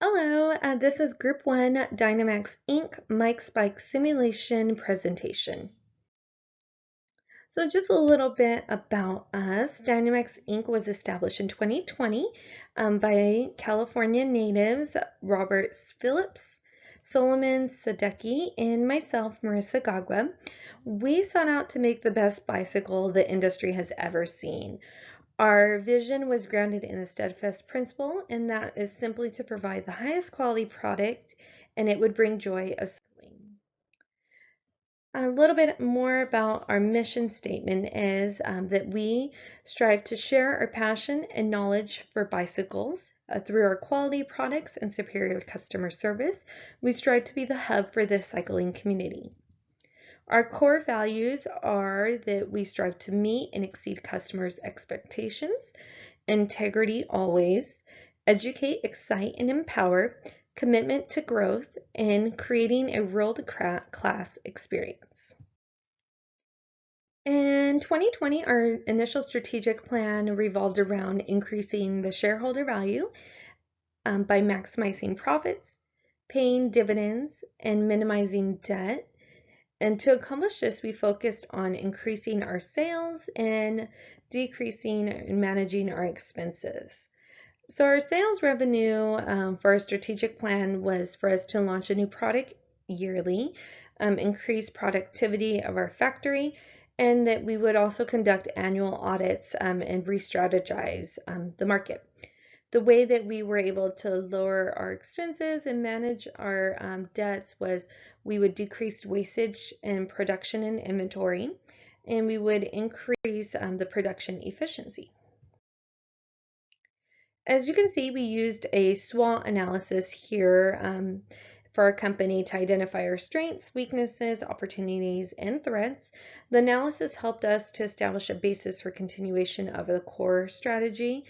Hello, this is Group 1 Dynamix Inc. Mike's Bike Simulation presentation. So just a little bit about us. Dynamix Inc. was established in 2020 by California natives Robert Phillips, Sulaimon Seddiqi, and myself, Marissa Gagua. We sought out to make the best bicycle the industry has ever seen. Our vision was grounded in a steadfast principle, and that is simply to provide the highest quality product, and it would bring joy of cycling. A little bit more about our mission statement is that we strive to share our passion and knowledge for bicycles through our quality products and superior customer service. We strive to be the hub for the cycling community. Our core values are that we strive to meet and exceed customers' expectations, integrity always, educate, excite, and empower, commitment to growth, and creating a world-class experience. In 2020, our initial strategic plan revolved around increasing the shareholder value by maximizing profits, paying dividends, and minimizing debt. And to accomplish this, we focused on increasing our sales and decreasing and managing our expenses. So our sales revenue for our strategic plan was for us to launch a new product yearly, increase productivity of our factory, and that we would also conduct annual audits and re-strategize the market. The way that we were able to lower our expenses and manage our debts was we would decrease wastage in production and inventory, and we would increase the production efficiency. As you can see, we used a SWOT analysis here for our company to identify our strengths, weaknesses, opportunities, and threats. The analysis helped us to establish a basis for continuation of the core strategy.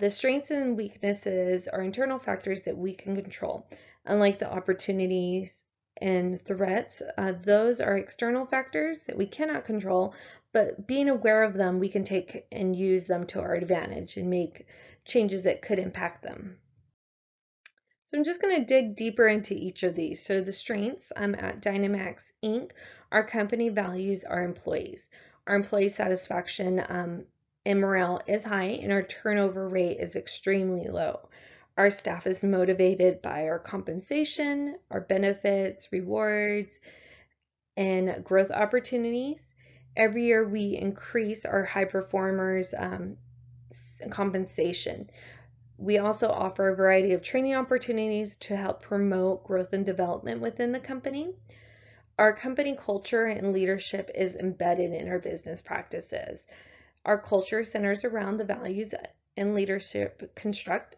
The strengths and weaknesses are internal factors that we can control. Unlike the opportunities and threats, those are external factors that we cannot control, but being aware of them, we can take and use them to our advantage and make changes that could impact them. So I'm just going to dig deeper into each of these. So the strengths, at Dynamix Inc., our company values our employees. Our employee satisfaction and morale is high, and our turnover rate is extremely low. Our staff is motivated by our compensation, our benefits, rewards, and growth opportunities. Every year we increase our high performers compensation. We also offer a variety of training opportunities to help promote growth and development within the company. Our company culture and leadership is embedded in our business practices. Our culture centers around the values and leadership construct.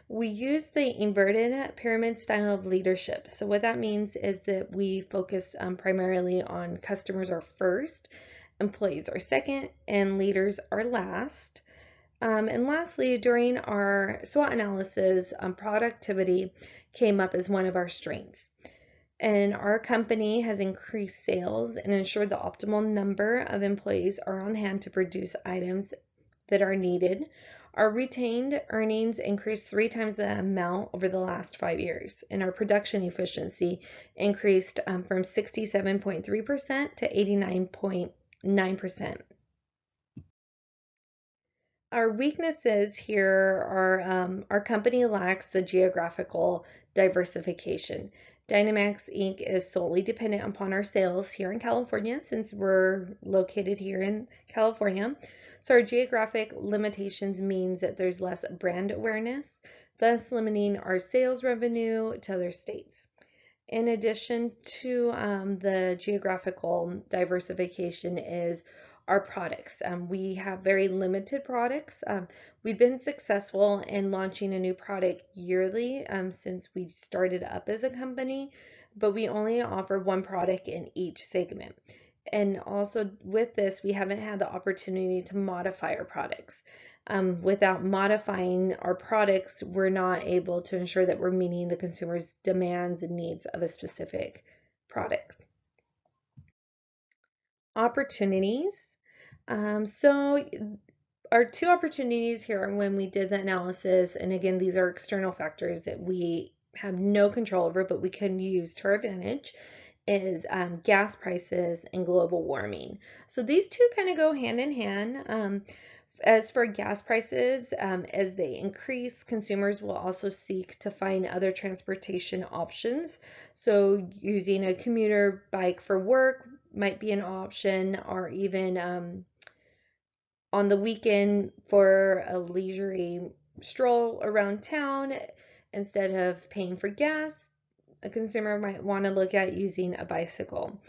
We use the inverted pyramid style of leadership. So what that means is that we focus primarily on customers are first, employees are second, and leaders are last. And lastly, during our SWOT analysis, productivity came up as one of our strengths. And our company has increased sales and ensured the optimal number of employees are on hand to produce items that are needed. Our retained earnings increased 3 times the amount over the last 5 years, and our production efficiency increased from 67.3% to 89.9%. Our weaknesses here are our company lacks the geographical diversification. Dynamix Inc. is solely dependent upon our sales here in California since we're located here in California. So our geographic limitations means that there's less brand awareness, thus limiting our sales revenue to other states. In addition to the geographical diversification is our products. We have very limited products. We've been successful in launching a new product yearly since we started up as a company, but we only offer one product in each segment. And also with this, we haven't had the opportunity to modify our products. Without modifying our products, we're not able to ensure that we're meeting the consumer's demands and needs of a specific product. Opportunities. So our 2 opportunities here when we did the analysis, and again, these are external factors that we have no control over, but we can use to our advantage, is gas prices and global warming. So these two kind of go hand in hand. As for gas prices, as they increase, consumers will also seek to find other transportation options. So using a commuter bike for work might be an option, or even on the weekend for a leisurely stroll around town. Instead of paying for gas, a consumer might want to look at using a bicycle.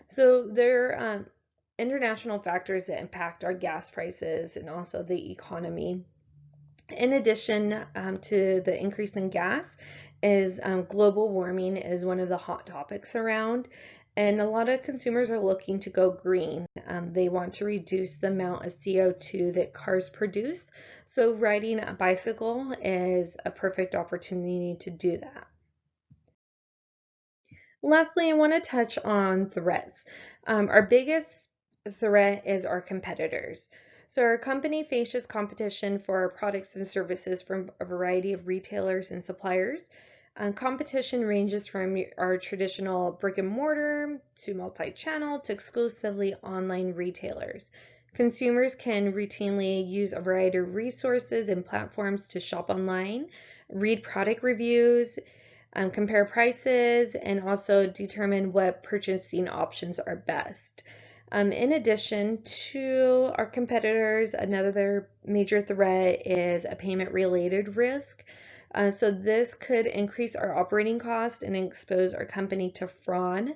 So there are international factors that impact our gas prices and also the economy. In addition to the increase in gas, is global warming is one of the hot topics around, and a lot of consumers are looking to go green. They want to reduce the amount of CO2 that cars produce, so riding a bicycle is a perfect opportunity to do that. Lastly, I want to touch on threats. Our biggest threat is our competitors. So our company faces competition for our products and services from a variety of retailers and suppliers. Competition ranges from our traditional brick and mortar to multi-channel to exclusively online retailers. Consumers can routinely use a variety of resources and platforms to shop online, read product reviews, compare prices, and also determine what purchasing options are best. In addition to our competitors, another major threat is a payment-related risk. So this could increase our operating cost and expose our company to fraud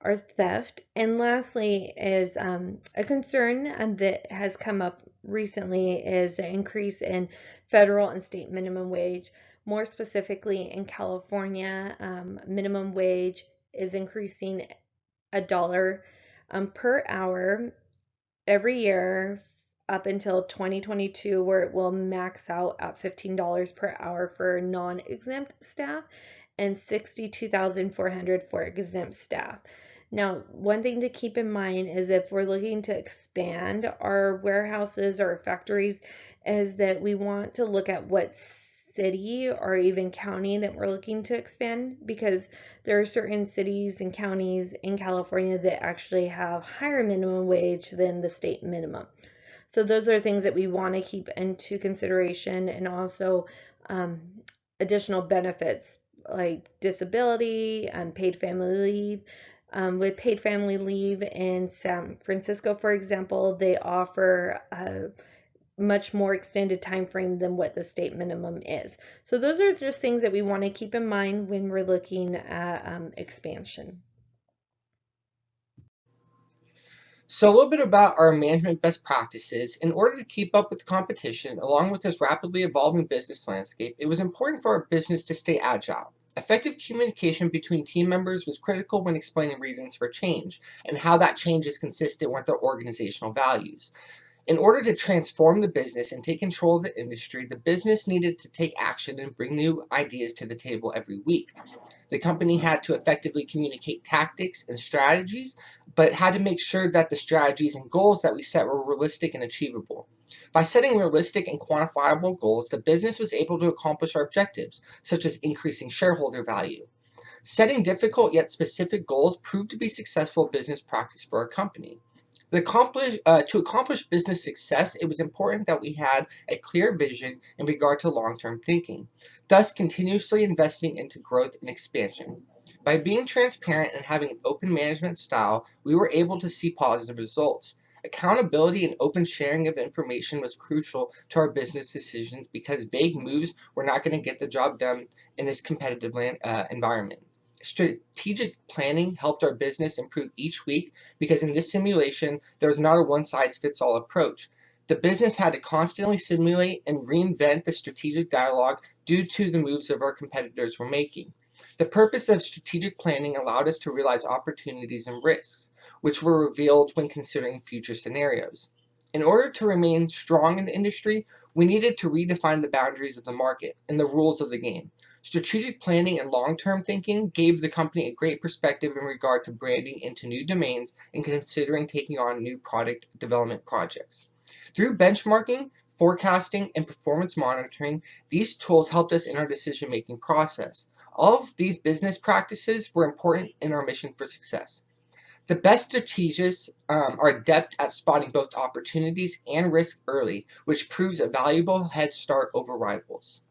or theft. And lastly is a concern that has come up recently is the increase in federal and state minimum wage. More specifically in California, minimum wage is increasing $1 per hour every year up until 2022, where it will max out at $15 per hour for non-exempt staff and $62,400 for exempt staff. Now, one thing to keep in mind is if we're looking to expand our warehouses or factories, is that we want to look at what city or even county that we're looking to expand, because there are certain cities and counties in California that actually have higher minimum wage than the state minimum. So those are things that we want to keep into consideration, and also um, additional benefits like disability and paid family leave. With paid family leave in San Francisco, for example, they offer a much more extended time frame than what the state minimum is. So those are just things that we want to keep in mind when we're looking at expansion. So, a little bit about our management best practices. In order to keep up with the competition, along with this rapidly evolving business landscape, it was important for our business to stay agile. Effective communication between team members was critical when explaining reasons for change and how that change is consistent with our organizational values. In order to transform the business and take control of the industry, the business needed to take action and bring new ideas to the table every week. The company had to effectively communicate tactics and strategies, but had to make sure that the strategies and goals that we set were realistic and achievable. By setting realistic and quantifiable goals, the business was able to accomplish our objectives, such as increasing shareholder value. Setting difficult yet specific goals proved to be successful business practice for our company. To accomplish business success, it was important that we had a clear vision in regard to long-term thinking, thus continuously investing into growth and expansion. By being transparent and having an open management style, we were able to see positive results. Accountability and open sharing of information was crucial to our business decisions because vague moves were not going to get the job done in this competitive environment. Strategic planning helped our business improve each week because in this simulation, there was not a one size fits all approach. The business had to constantly simulate and reinvent the strategic dialogue due to the moves of our competitors were making. The purpose of strategic planning allowed us to realize opportunities and risks, which were revealed when considering future scenarios. In order to remain strong in the industry, we needed to redefine the boundaries of the market and the rules of the game. Strategic planning and long-term thinking gave the company a great perspective in regard to branding into new domains and considering taking on new product development projects. Through benchmarking, forecasting, and performance monitoring, these tools helped us in our decision-making process. All of these business practices were important in our mission for success. The best strategists are adept at spotting both opportunities and risk early, which proves a valuable head start over rivals.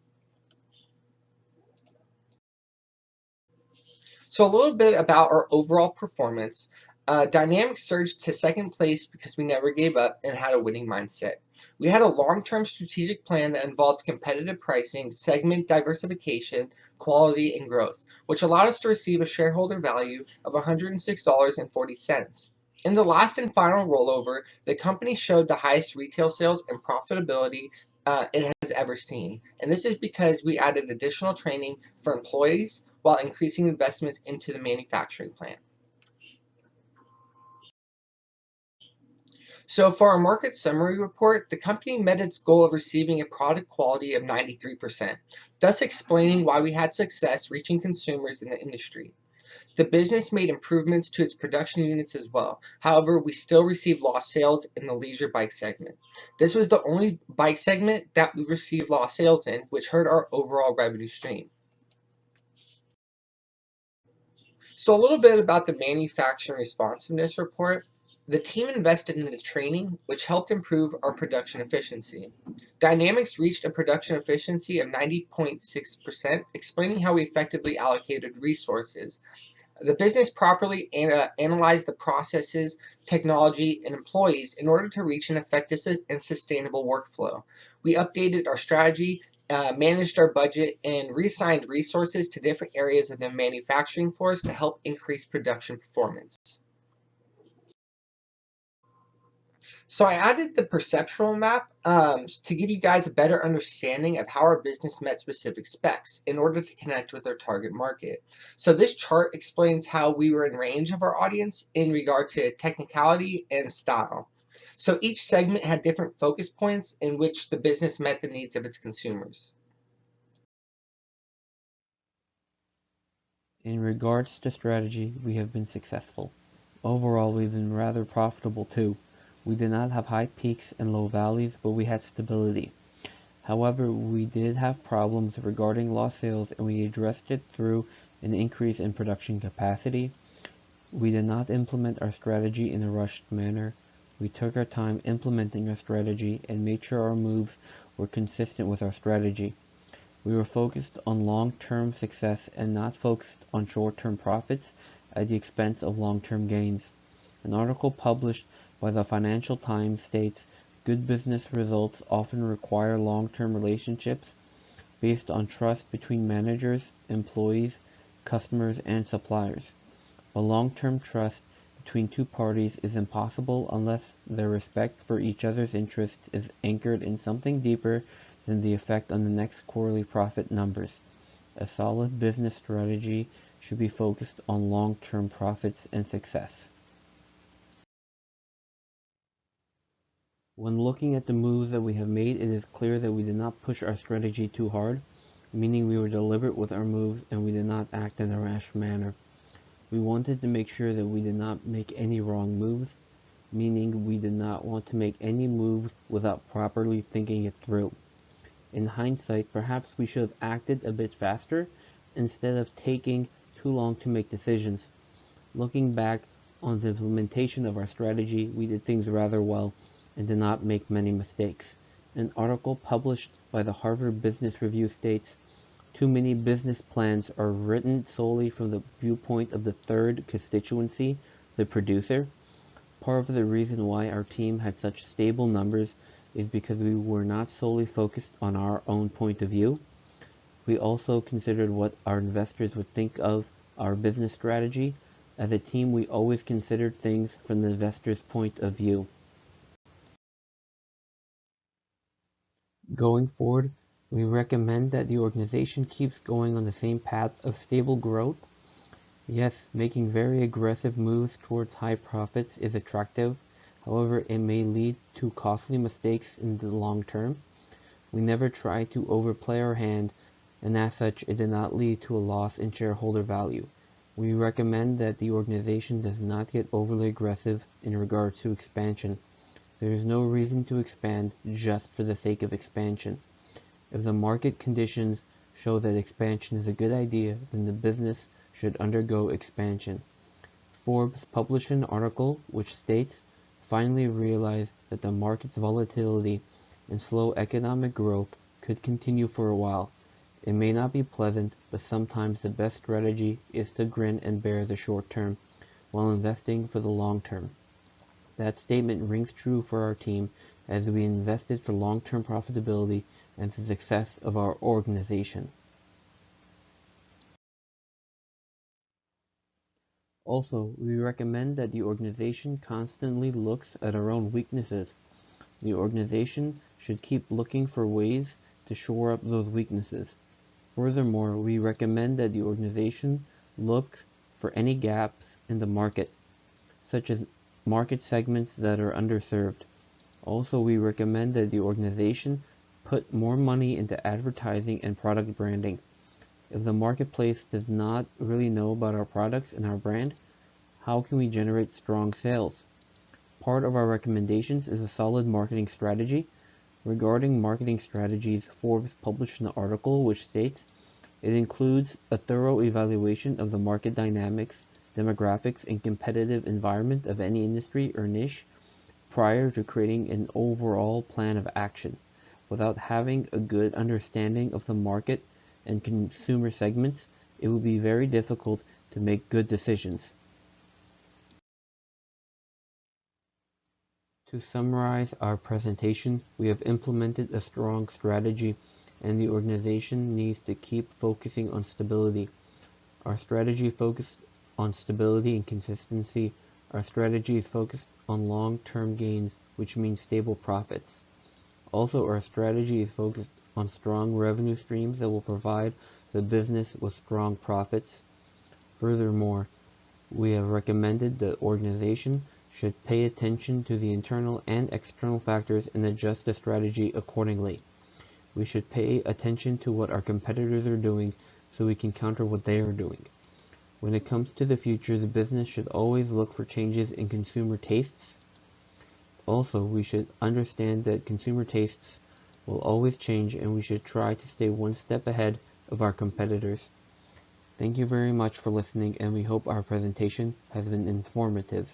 So a little bit about our overall performance. Dynamix surged to second place because we never gave up and had a winning mindset. We had a long-term strategic plan that involved competitive pricing, segment diversification, quality, and growth, which allowed us to receive a shareholder value of $106.40. In the last and final rollover, the company showed the highest retail sales and profitability it has ever seen. And this is because we added additional training for employees while increasing investments into the manufacturing plant. So for our market summary report, the company met its goal of receiving a product quality of 93%, thus explaining why we had success reaching consumers in the industry. The business made improvements to its production units as well. However, we still received lost sales in the leisure bike segment. This was the only bike segment that we received lost sales in, which hurt our overall revenue stream. So a little bit about the manufacturing responsiveness report. The team invested in the training, which helped improve our production efficiency. Dynamix reached a production efficiency of 90.6%, explaining how we effectively allocated resources. The business properly analyzed the processes, technology, and employees in order to reach an effective and sustainable workflow. We updated our strategy, managed our budget, and reassigned resources to different areas of the manufacturing force to help increase production performance. So I added the perceptual map to give you guys a better understanding of how our business met specific specs in order to connect with our target market. So this chart explains how we were in range of our audience in regard to technicality and style. So each segment had different focus points in which the business met the needs of its consumers. In regards to strategy, we have been successful. Overall, we've been rather profitable too. We did not have high peaks and low valleys, but we had stability. However, we did have problems regarding lost sales, and we addressed it through an increase in production capacity. We did not implement our strategy in a rushed manner. We took our time implementing our strategy and made sure our moves were consistent with our strategy. We were focused on long-term success and not focused on short-term profits at the expense of long-term gains. An article published by the Financial Times states, "Good business results often require long-term relationships based on trust between managers, employees, customers, and suppliers. A long-term trust between two parties is impossible unless their respect for each other's interests is anchored in something deeper than the effect on the next quarterly profit numbers. A solid business strategy should be focused on long-term profits and success." When looking at the moves that we have made, it is clear that we did not push our strategy too hard, meaning we were deliberate with our moves and we did not act in a rash manner. We wanted to make sure that we did not make any wrong moves, meaning we did not want to make any moves without properly thinking it through. In hindsight, perhaps we should have acted a bit faster instead of taking too long to make decisions. Looking back on the implementation of our strategy, we did things rather well and did not make many mistakes. An article published by the Harvard Business Review states, "Too many business plans are written solely from the viewpoint of the third constituency, the producer." Part of the reason why our team had such stable numbers is because we were not solely focused on our own point of view. We also considered what our investors would think of our business strategy. As a team, we always considered things from the investor's point of view. Going forward, we recommend that the organization keeps going on the same path of stable growth. Yes, making very aggressive moves towards high profits is attractive. However, it may lead to costly mistakes in the long term. We never try to overplay our hand, and as such, it did not lead to a loss in shareholder value. We recommend that the organization does not get overly aggressive in regards to expansion. There is no reason to expand just for the sake of expansion. If the market conditions show that expansion is a good idea, then the business should undergo expansion. Forbes published an article which states, "Finally realized that the market's volatility and slow economic growth could continue for a while. It may not be pleasant, but sometimes the best strategy is to grin and bear the short term while investing for the long term." That statement rings true for our team as we invested for long-term profitability and the success of our organization. Also, we recommend that the organization constantly looks at our own weaknesses. The organization should keep looking for ways to shore up those weaknesses. Furthermore, we recommend that the organization look for any gaps in the market, such as market segments that are underserved. Also, we recommend that the organization put more money into advertising and product branding. If the marketplace does not really know about our products and our brand, how can we generate strong sales? Part of our recommendations is a solid marketing strategy. Regarding marketing strategies, Forbes published an article which states, "It includes a thorough evaluation of the market dynamics, demographics, and competitive environment of any industry or niche prior to creating an overall plan of action. Without having a good understanding of the market and consumer segments, it will be very difficult to make good decisions." To summarize our presentation, we have implemented a strong strategy, and the organization needs to keep focusing on stability. Our strategy focused on stability and consistency. Our strategy is focused on long-term gains, which means stable profits. Also, our strategy is focused on strong revenue streams that will provide the business with strong profits. Furthermore, we have recommended the organization should pay attention to the internal and external factors and adjust the strategy accordingly. We should pay attention to what our competitors are doing so we can counter what they are doing. When it comes to the future, the business should always look for changes in consumer tastes. Also, we should understand that consumer tastes will always change, and we should try to stay one step ahead of our competitors. Thank you very much for listening, and we hope our presentation has been informative.